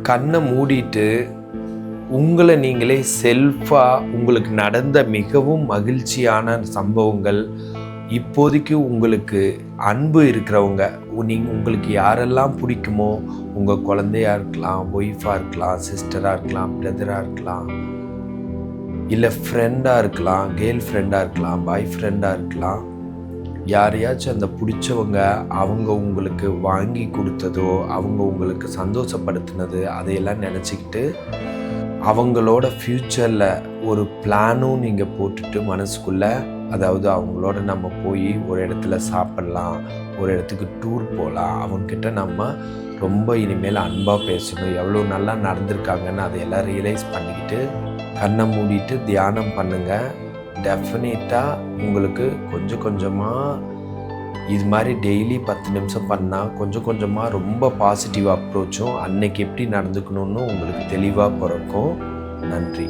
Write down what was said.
கண்ணை மூடிட்டு உங்களை நீங்களே செல்ஃபாக உங்களுக்கு நடந்த மிகவும் மகிழ்ச்சியான சம்பவங்கள், இப்போதைக்கு உங்களுக்கு அன்பு இருக்கிறவங்க, உங்களுக்கு யாரெல்லாம் பிடிக்குமோ, உங்கள் குழந்தையா இருக்கலாம், ஒய்ஃபாக இருக்கலாம், சிஸ்டராக இருக்கலாம், பிரதராக இருக்கலாம், இல்லை ஃப்ரெண்டாக இருக்கலாம், கேர்ள் ஃப்ரெண்டாக இருக்கலாம், பாய் ஃப்ரெண்டாக இருக்கலாம், யாரையாச்சும் அந்த பிடிச்சவங்க அவங்க உங்களுக்கு வாங்கி கொடுத்ததோ, அவங்க உங்களுக்கு சந்தோஷப்படுத்தினது, அதையெல்லாம் நினச்சிக்கிட்டு அவங்களோட ஃப்யூச்சரில் ஒரு பிளானும் நீங்கள் போட்டுட்டு மனசுக்குள்ளே, அதாவது அவங்களோட நம்ம போய் ஒரு இடத்துல சாப்பிட்லாம், ஒரு இடத்துக்கு டூர் போகலாம், அவங்கக்கிட்ட நம்ம ரொம்ப இனிமேல் அன்பாக பேசணும், எவ்வளோ நல்லா நடந்திருக்காங்கன்னு அதையெல்லாம் ரியலைஸ் பண்ணிக்கிட்டு கண்ணை மூடிட்டு தியானம் பண்ணுங்கள். டெஃபினட்டாக உங்களுக்கு கொஞ்சம் கொஞ்சமாக இது மாதிரி டெய்லி 10 நிமிஷம் பண்ணால் கொஞ்சம் கொஞ்சமாக ரொம்ப பாசிட்டிவ் அப்ரோச்சும், அன்னைக்கு எப்படி நடந்துக்கணும்னு உங்களுக்கு தெளிவாக பிறக்கும். நன்றி.